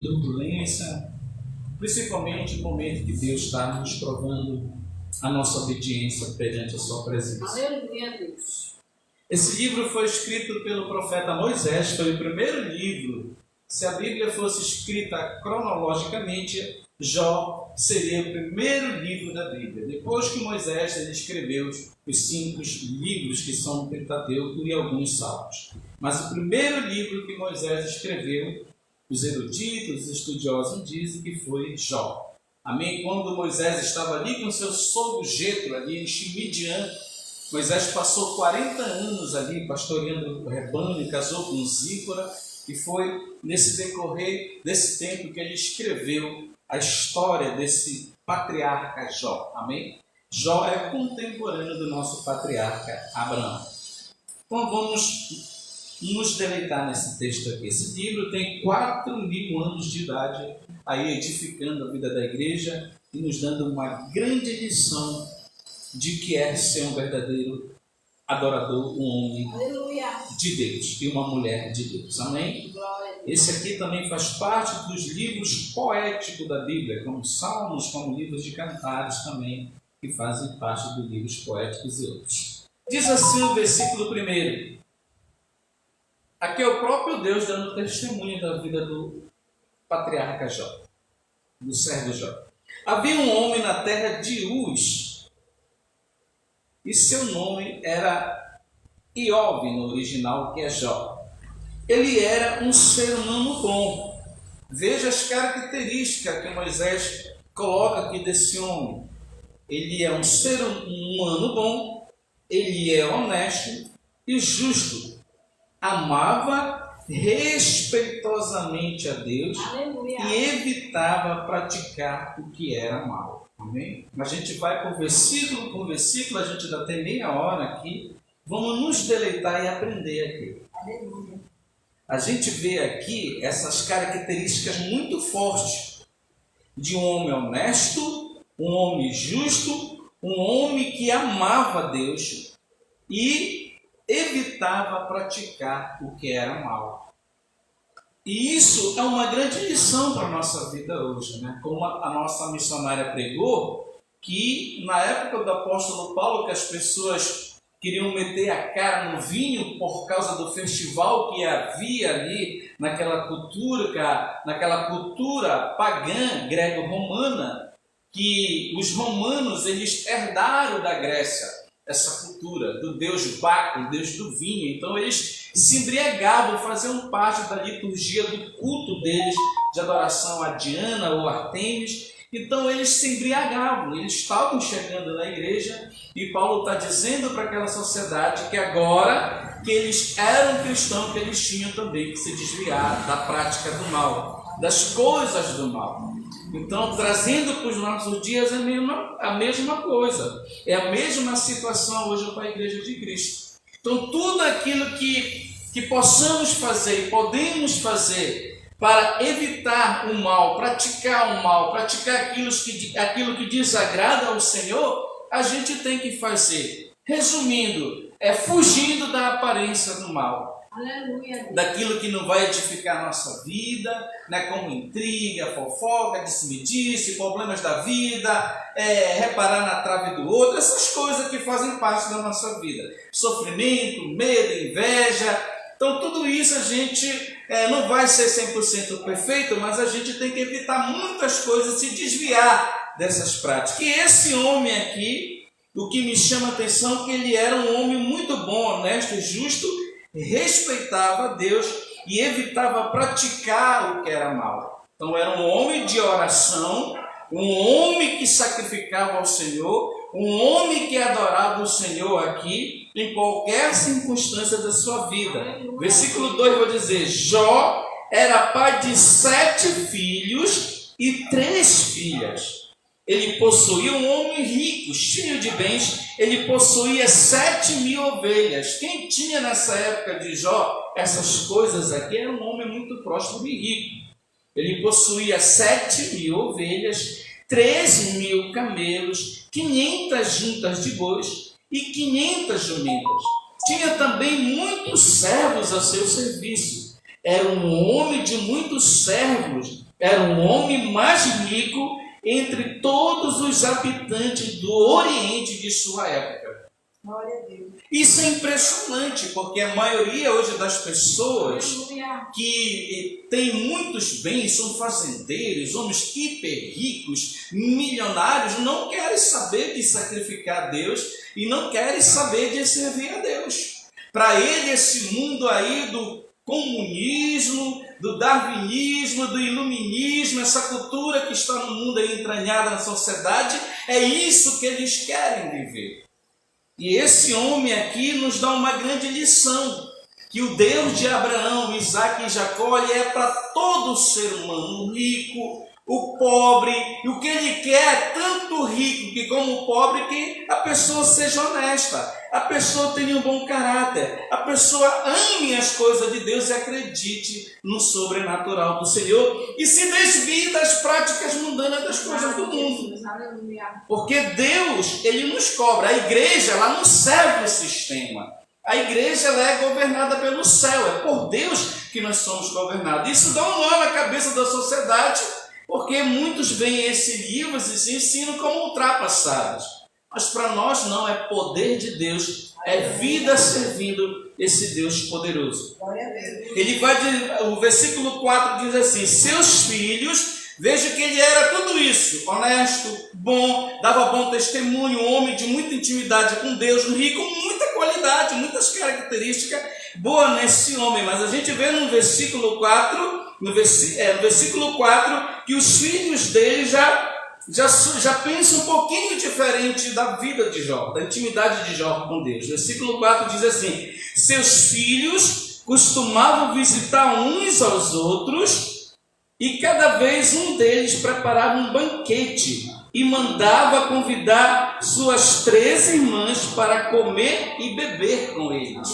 turbulência, principalmente no momento que Deus está nos provando a nossa obediência perante a sua presença. Aleluia, Deus. Esse livro foi escrito pelo profeta Moisés, foi o primeiro livro. Se a Bíblia fosse escrita cronologicamente, Jó seria o primeiro livro da Bíblia. Depois que Moisés ele escreveu os 5 livros que são o Pentateuco e alguns salmos. Mas o primeiro livro que Moisés escreveu, os eruditos, os estudiosos dizem que foi Jó. Amém? Quando Moisés estava ali com seu sogro Jetro, ali em Midian, Moisés passou 40 anos ali pastoreando o rebanho, casou com Zípora, e foi nesse decorrer desse tempo que ele escreveu a história desse patriarca Jó. Amém? Jó é contemporâneo do nosso patriarca Abraão. Então vamos nos deleitar nesse texto aqui. Esse livro tem 4.000 anos de idade, aí edificando a vida da igreja e nos dando uma grande lição de que é ser um verdadeiro adorador, um homem de Deus e uma mulher de Deus. Amém? Esse aqui também faz parte dos livros poéticos da Bíblia, como salmos, como livros de cantares também, que fazem parte dos livros poéticos e outros. Diz assim o versículo 1. Aqui é o próprio Deus dando testemunho da vida do patriarca Jó, do servo Jó. Havia um homem na terra de Uz, e seu nome era Iov no original, que é Jó. Ele era um ser humano bom. Veja as características que Moisés coloca aqui desse homem. Ele é um ser humano bom, ele é honesto e justo. Amava respeitosamente a Deus. Aleluia. E evitava praticar o que era mal. Amém? A gente vai por versículo, a gente ainda tem meia hora aqui. Vamos nos deleitar e aprender aqui. Aleluia. A gente vê aqui essas características muito fortes de um homem honesto, um homem justo, um homem que amava Deus e evitava praticar o que era mal. E isso é uma grande lição para a nossa vida hoje, né? Como a nossa missionária pregou, que na época do apóstolo Paulo, que as pessoas queriam meter a cara no vinho por causa do festival que havia ali naquela cultura pagã, grego-romana, que os romanos eles herdaram da Grécia essa cultura do deus Baco, o deus do vinho. Então eles se embriagavam, faziam parte da liturgia do culto deles de adoração a Diana ou Artemis. Então eles se embriagavam, eles estavam chegando na igreja e Paulo está dizendo para aquela sociedade que agora que eles eram cristãos, que eles tinham também que se desviar da prática do mal, das coisas do mal. Então, trazendo para os nossos dias a mesma coisa, é a mesma situação hoje para a igreja de Cristo. Então, tudo aquilo que possamos fazer e podemos fazer para evitar o mal, praticar aquilo que desagrada ao Senhor, a gente tem que fazer. Resumindo, fugindo da aparência do mal. Aleluia. Daquilo que não vai edificar a nossa vida, né, como intriga, fofoca, disse-me-disse, problemas da vida, reparar na trave do outro, essas coisas que fazem parte da nossa vida. Sofrimento, medo, inveja. Então tudo isso a gente não vai ser 100% perfeito, mas a gente tem que evitar muitas coisas, se desviar dessas práticas. E esse homem aqui, o que me chama a atenção é que ele era um homem muito bom, honesto e justo, respeitava a Deus e evitava praticar o que era mal. Então era um homem de oração, um homem que sacrificava ao Senhor, um homem que adorava o Senhor aqui em qualquer circunstância da sua vida. Versículo 2 vai dizer: Jó era pai de 7 filhos e 3 filhas. Ele possuía um homem rico, cheio de bens, ele possuía 7.000 ovelhas. Quem tinha nessa época de Jó essas coisas aqui era um homem muito próspero e rico. Ele possuía 7.000 ovelhas, 3.000 camelos, 500 juntas de bois e 500 jumentas. Tinha também muitos servos a seu serviço. Era um homem de muitos servos era o homem mais rico entre todos os habitantes do Oriente de sua época. Glória a Deus. Isso é impressionante, porque a maioria hoje das pessoas que tem muitos bens, são fazendeiros, homens hiper ricos, milionários, não querem saber de sacrificar a Deus e não querem saber de servir a Deus. Para ele, esse mundo aí do comunismo, do darwinismo, do iluminismo, essa cultura que está no mundo aí entranhada na sociedade, é isso que eles querem viver. E esse homem aqui nos dá uma grande lição, que o Deus de Abraão, Isaac e Jacó, ele é para todo ser humano, o rico, o pobre, e o que ele quer é tanto o rico que como o pobre, que a pessoa seja honesta, a pessoa tenha um bom caráter, a pessoa ame as coisas de Deus e acredite no sobrenatural do Senhor e se desvie das práticas mundanas das coisas do mundo. Porque Deus, ele nos cobra. A igreja, ela não serve o sistema. A igreja, ela é governada pelo céu. É por Deus que nós somos governados. Isso dá um nó na cabeça da sociedade, porque muitos veem esses livros e se ensinam como ultrapassados. Mas para nós não, é poder de Deus, é vida servindo esse Deus poderoso. Ele vai dizer, o versículo 4 diz assim: seus filhos, veja que ele era tudo isso, honesto, bom, dava bom testemunho, um homem de muita intimidade com Deus, um rico, muita qualidade, muitas características boas nesse homem. Mas a gente vê no versículo 4, no versículo 4, que os filhos dele já pensam um pouquinho diferente da vida de Jó, da intimidade de Jó com Deus. Versículo 4 diz assim: seus filhos costumavam visitar uns aos outros, e cada vez um deles preparava um banquete e mandava convidar suas 3 irmãs para comer e beber com eles.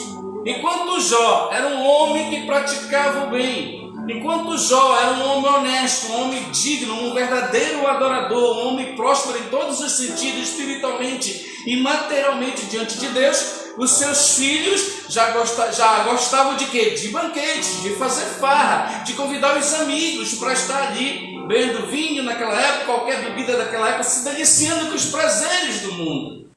Enquanto Jó era um homem que praticava o bem, enquanto Jó era um homem honesto, um homem digno, um verdadeiro adorador, um homem próspero em todos os sentidos, espiritualmente e materialmente diante de Deus, os seus filhos já gostavam de quê? De banquetes, de fazer farra, de convidar os amigos para estar ali, bebendo vinho naquela época, qualquer bebida daquela época, se deliciando com os prazeres do mundo.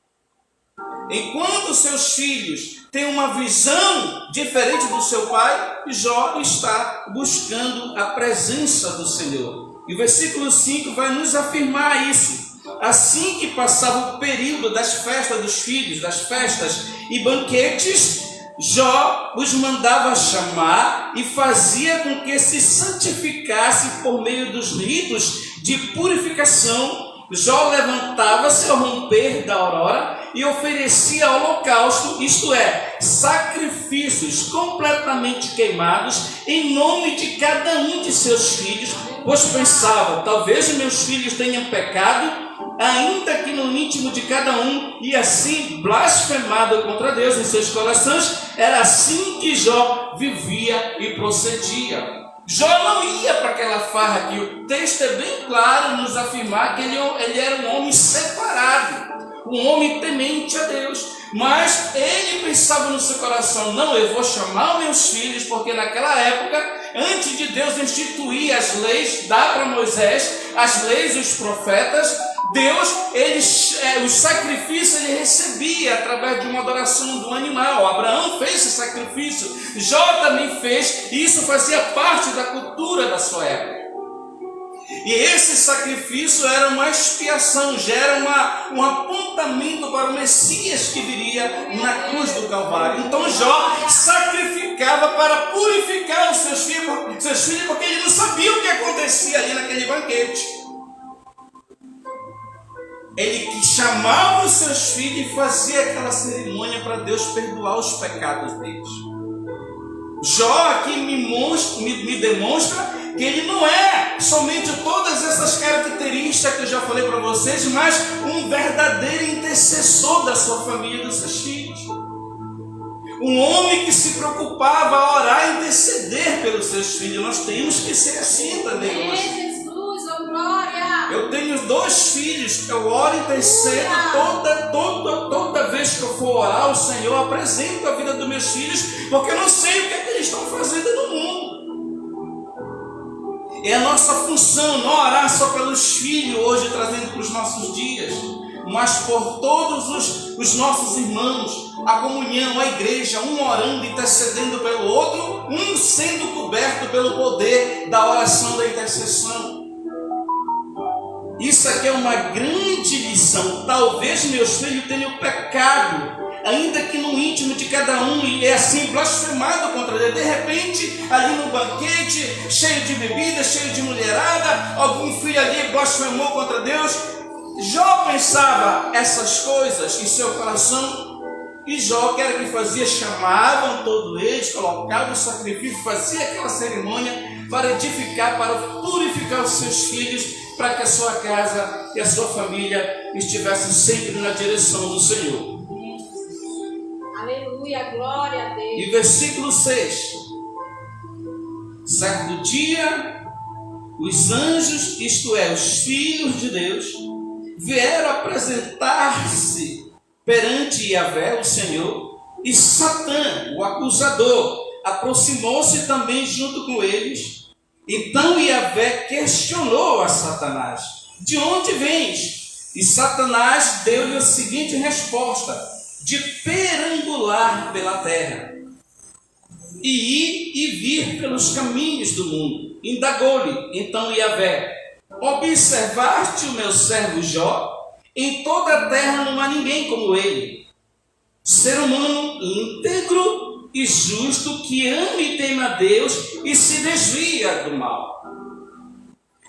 Enquanto seus filhos têm uma visão diferente do seu pai, Jó está buscando a presença do Senhor. E o versículo 5 vai nos afirmar isso. Assim que passava o período das festas dos filhos, das festas e banquetes, Jó os mandava chamar e fazia com que se santificasse por meio dos ritos de purificação. Jó levantava-se ao romper da aurora e oferecia holocausto, isto é, sacrifícios completamente queimados, em nome de cada um de seus filhos, pois pensava: talvez meus filhos tenham pecado, ainda que no íntimo de cada um, e assim blasfemado contra Deus em seus corações. Era assim que Jó vivia e procedia. Jó não ia para aquela farra aqui. O texto é bem claro nos afirmar que ele era um homem separado, um homem temente a Deus. Mas ele pensava no seu coração: não, eu vou chamar os meus filhos, porque naquela época, antes de Deus instituir as leis, dar para Moisés as leis e os profetas, Deus, os sacrifícios ele recebia através de uma adoração do animal. Abraão fez esse sacrifício, Jó também fez, e isso fazia parte da cultura da sua época. E esse sacrifício era uma expiação, já era um apontamento para o Messias que viria na cruz do Calvário. Então Jó sacrificava para purificar os seus filhos, porque ele não sabia o que acontecia ali naquele banquete. Ele chamava os seus filhos e fazia aquela cerimônia para Deus perdoar os pecados deles. Jó aqui me demonstra que ele não é somente todas essas características que eu já falei para vocês, mas um verdadeiro intercessor da sua família e dos seus filhos. Um homem que se preocupava a orar e interceder pelos seus filhos. Nós temos que ser assim também hoje. Eu tenho 2 filhos, eu oro e intercedo toda vez que eu for orar ao Senhor, eu apresento a vida dos meus filhos, porque eu não sei o que é que eles estão fazendo no mundo. É a nossa função não orar só pelos filhos hoje, trazendo para os nossos dias, mas por todos os nossos irmãos, a comunhão, a igreja, um orando, intercedendo pelo outro, um sendo coberto pelo poder da oração, da intercessão. Isso aqui é uma grande lição. Talvez meus filhos tenham pecado, ainda que no íntimo de cada um, e é assim blasfemado contra Deus. De repente, ali no banquete, cheio de bebida, cheio de mulherada, algum filho ali blasfemou contra Deus. Jó pensava essas coisas em seu coração, e Jó, que era que fazia, chamavam todos eles, colocavam o sacrifício, fazia aquela cerimônia para edificar, para purificar os seus filhos, para que a sua casa e a sua família estivessem sempre na direção do Senhor. Aleluia, glória a Deus. E versículo 6. Certo dia, os anjos, isto é, os filhos de Deus, vieram apresentar-se perante Yahvé, o Senhor, e Satã, o acusador, aproximou-se também junto com eles. Então Yahvé questionou a Satanás: de onde vens? E Satanás deu-lhe a seguinte resposta: de perambular pela terra, e ir e vir pelos caminhos do mundo. Indagou-lhe então Yahvé: observaste o meu servo Jó? Em toda a terra não há ninguém como ele, ser humano íntegro e justo, que ama e teme a Deus e se desvia do mal.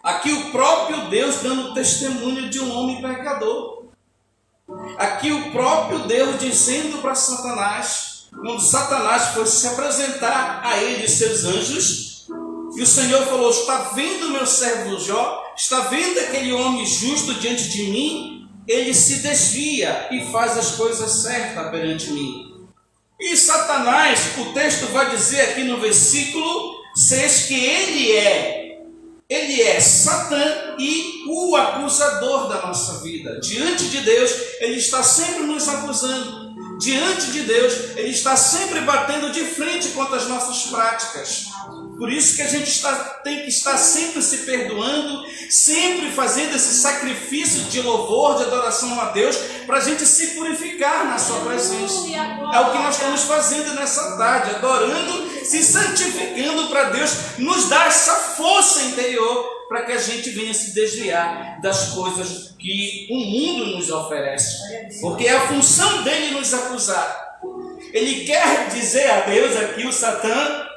Aqui o próprio Deus dando testemunho de um homem pecador. Aqui o próprio Deus dizendo para Satanás, quando Satanás foi se apresentar a ele e seus anjos, e o Senhor falou: está vendo o meu servo Jó? Está vendo aquele homem justo diante de mim? Ele se desvia e faz as coisas certas perante mim. E Satanás, o texto vai dizer aqui no versículo 6 que ele é Satã e o acusador da nossa vida. Diante de Deus, ele está sempre nos acusando. Diante de Deus, ele está sempre batendo de frente contra as nossas práticas. Por isso que a gente tem que estar sempre se perdoando, sempre fazendo esse sacrifício de louvor, de adoração a Deus, para a gente se purificar na sua presença. É o que nós estamos fazendo nessa tarde, adorando, se santificando para Deus nos dar essa força interior, para que a gente venha se desviar das coisas que o mundo nos oferece. Porque é a função dele nos acusar. Ele quer dizer a Deus aqui, o Satã,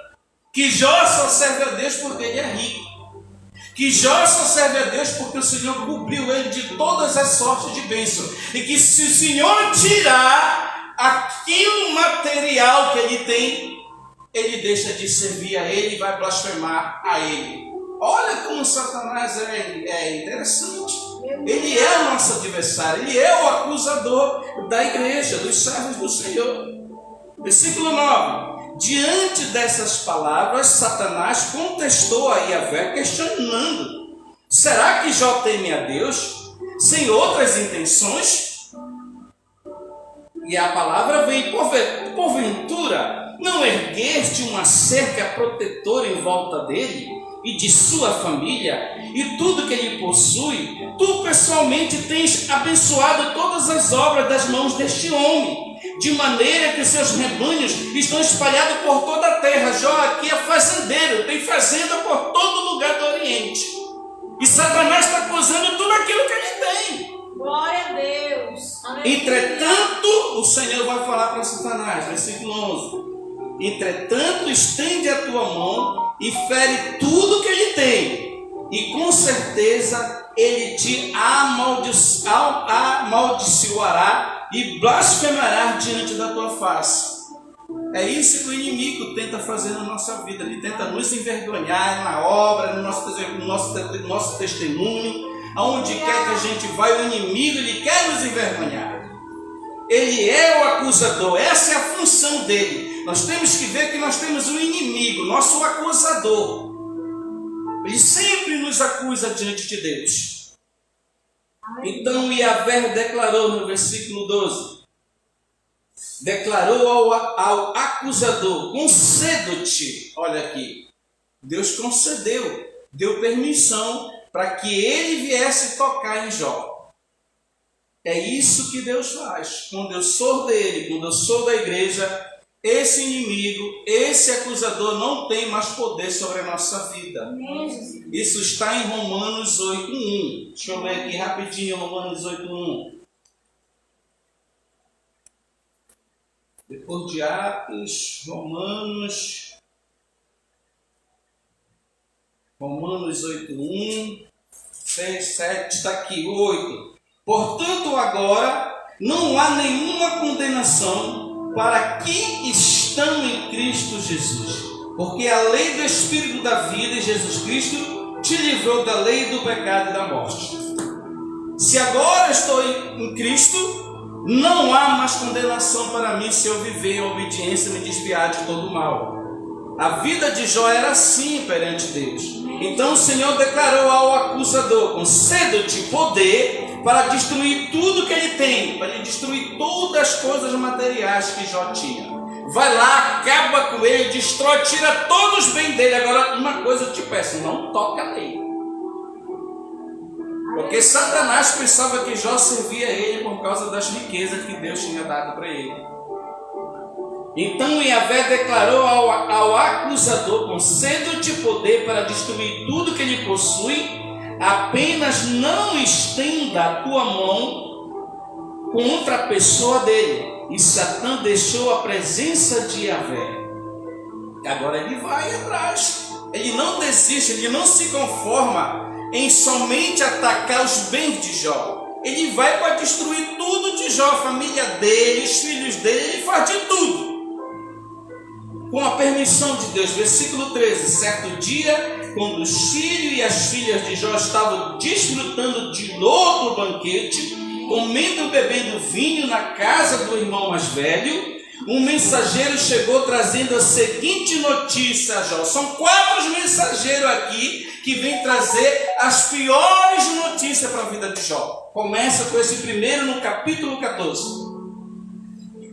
que Jó só serve a Deus porque ele é rico. Que Jó só serve a Deus porque o Senhor cobriu ele de todas as sortes de bênção. E que se o Senhor tirar aquilo material que ele tem, ele deixa de servir a ele e vai blasfemar a ele. Olha como Satanás é interessante. Ele é o nosso adversário, ele é o acusador da igreja, dos servos do Senhor. Versículo 9. Diante dessas palavras, Satanás contestou a Yahvé, questionando: será que Jó teme a Deus sem outras intenções? E a palavra vem: porventura, não ergueste uma cerca protetora em volta dele e de sua família e tudo que ele possui? Tu pessoalmente tens abençoado todas as obras das mãos deste homem, de maneira que seus rebanhos estão espalhados por toda a terra. Jó aqui é fazendeiro, tem fazenda por todo lugar do Oriente. E Satanás está acusando tudo aquilo que ele tem. Glória a Deus. Entretanto, o Senhor vai falar para Satanás, versículo 11. Entretanto, estende a tua mão e fere tudo que ele tem, e com certeza ele te amaldiçoará e blasfemará diante da tua face. É isso que o inimigo tenta fazer na nossa vida. Ele tenta nos envergonhar na obra, no nosso testemunho. Aonde quer que a gente vai, o inimigo ele quer nos envergonhar. Ele é o acusador, essa é a função dele. Nós temos que ver que nós temos um inimigo, nosso acusador. Ele sempre nos acusa diante de Deus. Então Yahvé declarou no versículo 12, declarou ao acusador: concedo-te, olha aqui, Deus concedeu deu permissão para que ele viesse tocar em Jó. É isso que Deus faz. Quando eu sou dele, quando eu sou da igreja, esse inimigo, esse acusador não tem mais poder sobre a nossa vida. Isso está em Romanos 8:1. Deixa eu ler aqui rapidinho Romanos 8:1. Depois de Atos, Romanos 8:1, 6, 7, está aqui, 8. Portanto, agora não há nenhuma condenação para que estão em Cristo Jesus, porque a lei do Espírito da vida em Jesus Cristo te livrou da lei do pecado e da morte. Se agora estou em Cristo, não há mais condenação para mim se eu viver em obediência e me desviar de todo o mal. A vida de Jó era assim perante Deus. Então o Senhor declarou ao acusador: concedo-te poder para destruir tudo que ele tem, para ele destruir todas as coisas materiais que Jó tinha. Vai lá, acaba com ele, destrói, tira todos os bens dele. Agora, uma coisa eu te peço: não toca nele. Porque Satanás pensava que Jó servia a ele por causa das riquezas que Deus tinha dado para ele. Então Yahvé declarou ao acusador: concedo-te poder para destruir tudo que ele possui, apenas não estenda a tua mão contra a pessoa dele. E Satã deixou a presença de Yahvé. Agora ele vai atrás. Ele não desiste, ele não se conforma em somente atacar os bens de Jó. Ele vai para destruir tudo de Jó, a família dele, os filhos dele, ele faz de tudo. Com a permissão de Deus. Versículo 13. Certo dia, quando os filhos e as filhas de Jó estavam desfrutando de outro banquete, comendo e bebendo vinho na casa do irmão mais velho, um mensageiro chegou trazendo a seguinte notícia a Jó. São 4 mensageiros aqui que vêm trazer as piores notícias para a vida de Jó. Começa com esse primeiro no capítulo 14.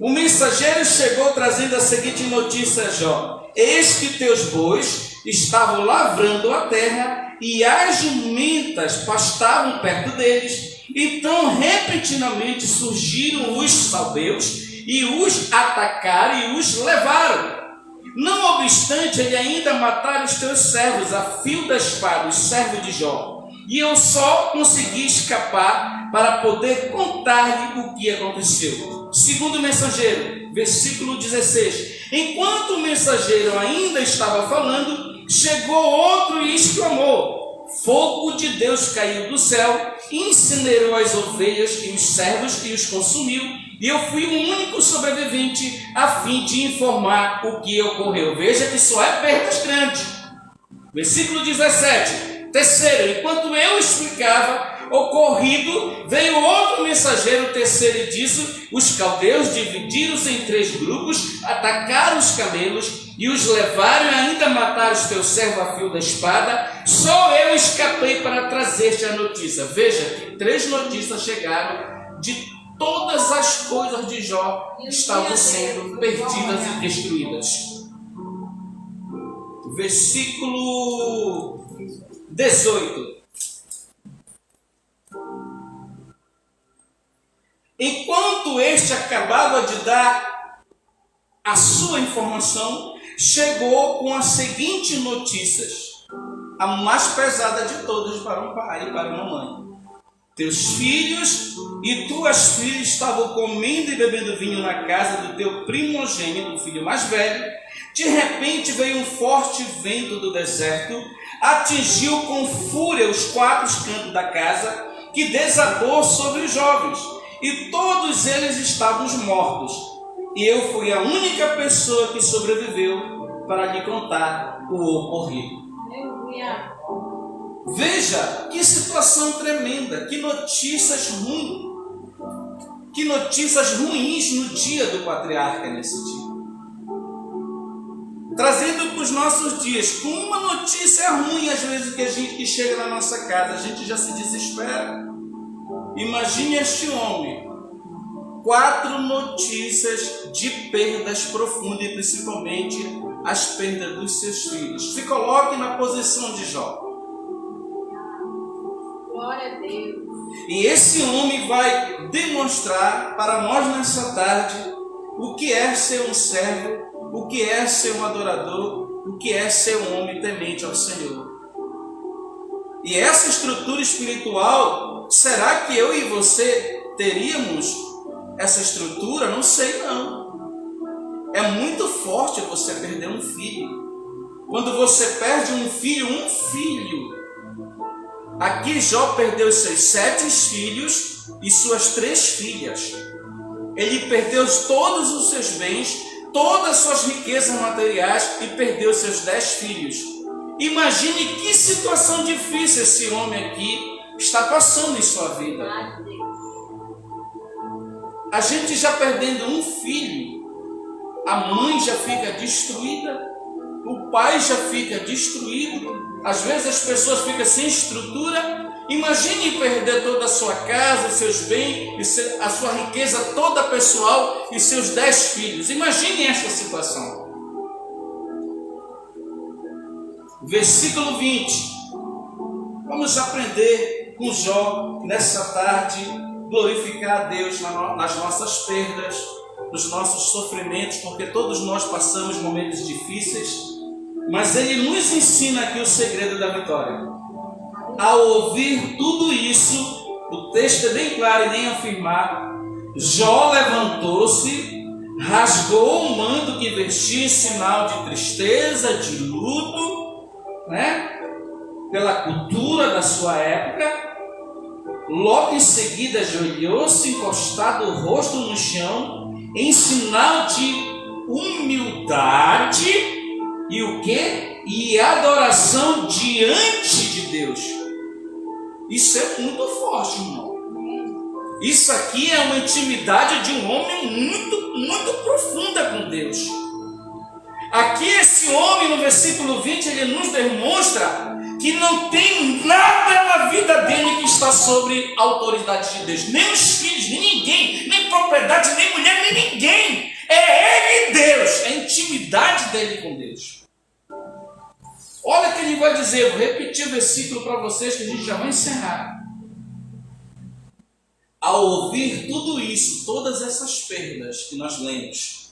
O mensageiro chegou trazendo a seguinte notícia a Jó: eis que teus bois estavam lavrando a terra e as jumentas pastavam perto deles. Então repentinamente surgiram os salbeus e os atacaram e os levaram. Não obstante, ele ainda mataram os teus servos a fio da espada, os servos de Jó. E eu só consegui escapar para poder contar-lhe o que aconteceu. Segundo mensageiro, versículo 16. Enquanto o mensageiro ainda estava falando, chegou outro e exclamou: fogo de Deus caiu do céu, incinerou as ovelhas e os servos e os consumiu. E eu fui o único sobrevivente a fim de informar o que ocorreu. Veja que só é perdas grandes. Versículo 17. Terceiro, enquanto eu explicava ocorrido, veio outro mensageiro, terceiro, e disse: os caldeus dividiram-se em 3 grupos, atacaram os camelos e os levaram e ainda mataram os teus servos a fio da espada. Só eu escapei para trazer-te a notícia. Veja que 3 notícias chegaram de todas as coisas de Jó que estavam sendo perdidas e destruídas. Versículo 18. Enquanto este acabava de dar a sua informação, chegou com as seguintes notícias, a mais pesada de todas para um pai e para uma mãe: teus filhos e tuas filhas estavam comendo e bebendo vinho na casa do teu primogênito, o filho mais velho. De repente veio um forte vento do deserto, atingiu com fúria os 4 cantos da casa, que desabou sobre os jovens, e todos eles estavam mortos. E eu fui a única pessoa que sobreviveu para lhe contar o ocorrido. Veja que situação tremenda, que notícias ruins. Que notícias ruins no dia do patriarca nesse dia. Trazendo para os nossos dias, com uma notícia ruim, às vezes, que a gente chega na nossa casa, a gente já se desespera. Imagine este homem, 4 notícias de perdas profundas, e principalmente as perdas dos seus filhos. Se coloque na posição de Jó. Glória a Deus. E esse homem vai demonstrar para nós nessa tarde o que é ser um servo, o que é ser um adorador, o que é ser um homem temente ao Senhor. E essa estrutura espiritual, será que eu e você teríamos essa estrutura? Não sei não. É muito forte você perder um filho. Quando você perde um filho, aqui Jó perdeu seus 7 filhos e suas 3 filhas. Ele perdeu todos os seus bens, todas as suas riquezas materiais e perdeu seus 10 filhos. Imagine que situação difícil esse homem aqui está passando em sua vida. A gente já perdendo um filho, a mãe já fica destruída, o pai já fica destruído, às vezes as pessoas ficam sem estrutura. Imagine perder toda a sua casa, seus bens, a sua riqueza toda pessoal e seus 10 filhos. Imagine esta situação. Versículo 20. Vamos aprender com Jó nessa tarde, glorificar a Deus nas nossas perdas, nos nossos sofrimentos, porque todos nós passamos momentos difíceis, mas ele nos ensina aqui o segredo da vitória. Ao ouvir tudo isso, o texto é bem claro e nem afirmar, Jó levantou-se, rasgou o manto que vestia em sinal de tristeza, de luto, pela cultura da sua época. Logo em seguida ajoelhou-se, encostado o rosto no chão, em sinal de humildade e o quê? E adoração diante de Deus. Isso é muito forte, irmão. Isso aqui é uma intimidade de um homem muito profunda com Deus. Aqui esse homem, no versículo 20, ele nos demonstra que não tem nada na vida dele que está sobre a autoridade de Deus. Nem os filhos, nem ninguém, nem propriedade, nem mulher, nem ninguém. É ele Deus, é a intimidade dele com Deus. Olha o que ele vai dizer, vou repetir o versículo para vocês que a gente já vai encerrar. Ao ouvir tudo isso, todas essas perdas que nós lemos,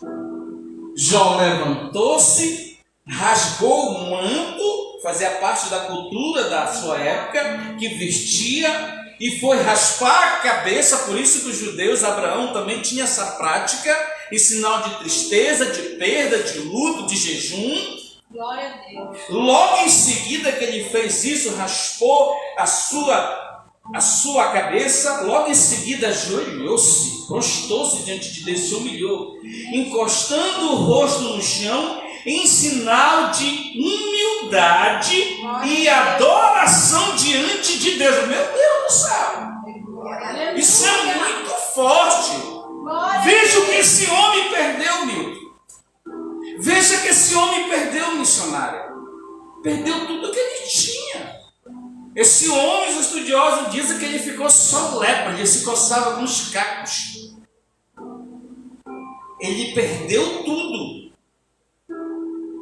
Jó levantou-se, rasgou o manto, fazia parte da cultura da sua época, que vestia, e foi raspar a cabeça. Por isso que os judeus, Abraão também tinha essa prática, em sinal de tristeza, de perda, de luto, de jejum. Glória a Deus. Logo em seguida que ele fez isso, raspou a sua cabeça, logo em seguida ajoelhou-se, prostou-se diante de Deus, se humilhou, encostando o rosto no chão, em sinal de humildade e adoração diante de Deus. Meu Deus do céu! Isso é muito forte. Veja o que esse homem perdeu, Milton. Veja que esse homem perdeu, missionário. Perdeu tudo que ele tinha. Esse homem, os estudiosos dizem que ele ficou só lepra, ele se coçava com os cacos. Ele perdeu tudo.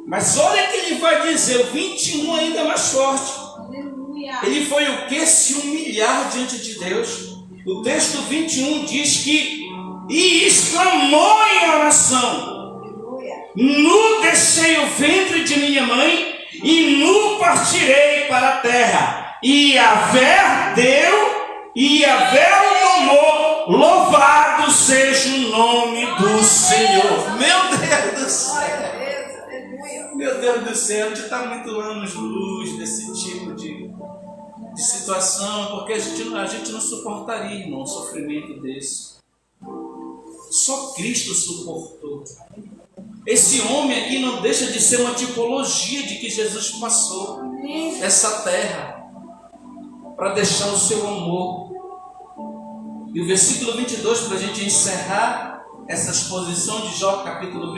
Mas olha que ele vai dizer, o 21 ainda mais forte. Aleluia. Ele foi o que? Se humilhar diante de Deus. O texto 21 diz que, e exclamou em oração, nu deixei o ventre de minha mãe, e nu partirei para a terra. E Yahvé deu, e Yahvé o tomou, louvado seja o nome do Senhor. Meu Deus do céu! Meu Deus do céu, a gente está muito anos-luz desse tipo de situação, porque a gente não suportaria, irmão, um sofrimento desse. Só Cristo suportou. Esse homem aqui não deixa de ser uma tipologia de que Jesus passou nessa terra para deixar o seu amor. E o versículo 22, para a gente encerrar essa exposição de Jó, capítulo 1,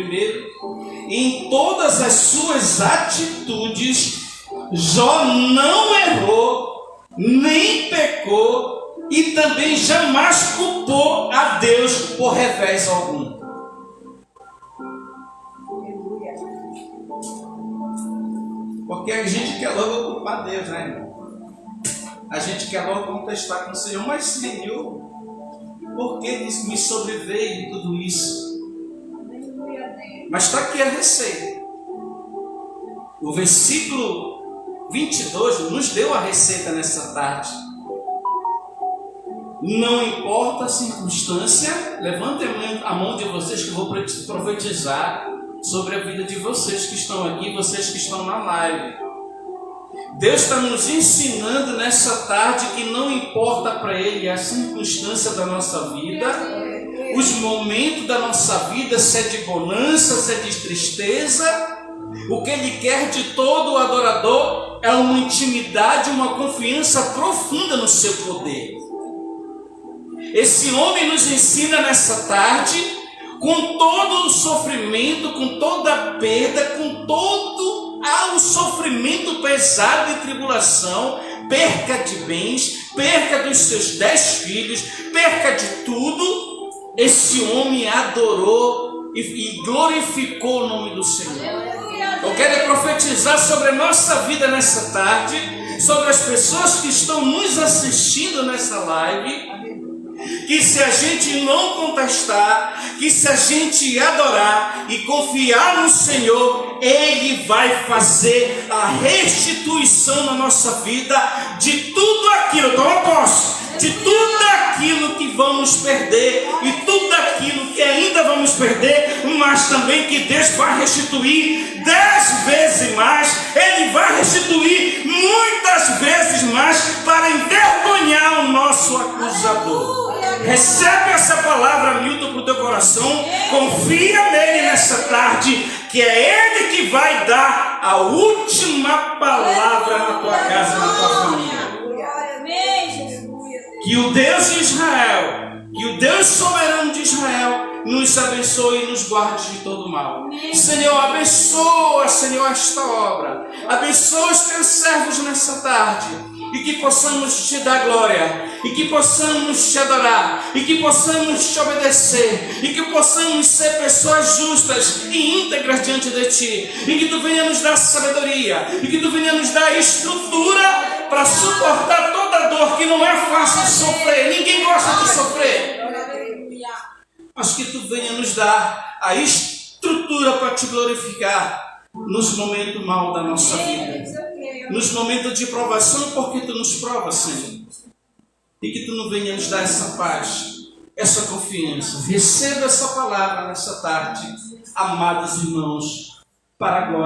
em todas as suas atitudes, Jó não errou, nem pecou, e também jamais culpou a Deus por revés algum. Porque a gente quer logo culpar Deus, né, irmão? a gente quer logo contestar com o Senhor, mas Senhor, por que me sobreveio tudo isso? Aleluia a Deus. Mas está aqui a receita. O versículo 22 nos deu a receita nessa tarde. Não importa a circunstância, levantem a mão de vocês que eu vou profetizar sobre a vida de vocês que estão aqui, vocês que estão na live. Deus está nos ensinando nessa tarde que não importa para Ele a circunstância da nossa vida, os momentos da nossa vida, se é de bonança, se é de tristeza. O que Ele quer de todo o adorador é uma intimidade, uma confiança profunda no seu poder. Esse homem nos ensina nessa tarde, com todo o sofrimento, com toda a perda, com todo o sofrimento pesado e tribulação, perca de bens, perca dos seus 10 filhos, perca de tudo, esse homem adorou e glorificou o nome do Senhor. Eu quero profetizar sobre a nossa vida nessa tarde, sobre as pessoas que estão nos assistindo nessa live, que se a gente não contestar, que se a gente adorar e confiar no Senhor, Ele vai fazer a restituição na nossa vida de tudo aquilo, toma posse, de tudo aquilo que vamos perder e tudo aquilo que ainda vamos perder, mas também que Deus vai restituir 10 vezes mais, Ele vai restituir muitas vezes mais para envergonhar o nosso acusador. Recebe essa palavra, Milton, para o teu coração, confia nele nessa tarde, que é Ele que vai dar a última palavra na tua casa e na tua família. Que o Deus de Israel, que o Deus soberano de Israel nos abençoe e nos guarde de todo mal. Senhor, abençoa, Senhor, esta obra. Abençoa os teus servos nessa tarde. E que possamos te dar glória, e que possamos te adorar, e que possamos te obedecer, e que possamos ser pessoas justas e íntegras diante de ti, e que tu venha nos dar sabedoria, e que tu venha nos dar estrutura para suportar toda dor, que não é fácil de sofrer, ninguém gosta de sofrer, mas que tu venha nos dar a estrutura para te glorificar nos momentos maus da nossa vida, nos momentos de provação, porque tu nos provas, Senhor, e que tu não venha nos dar essa paz, essa confiança. Receba essa palavra nessa tarde, amados irmãos, para a glória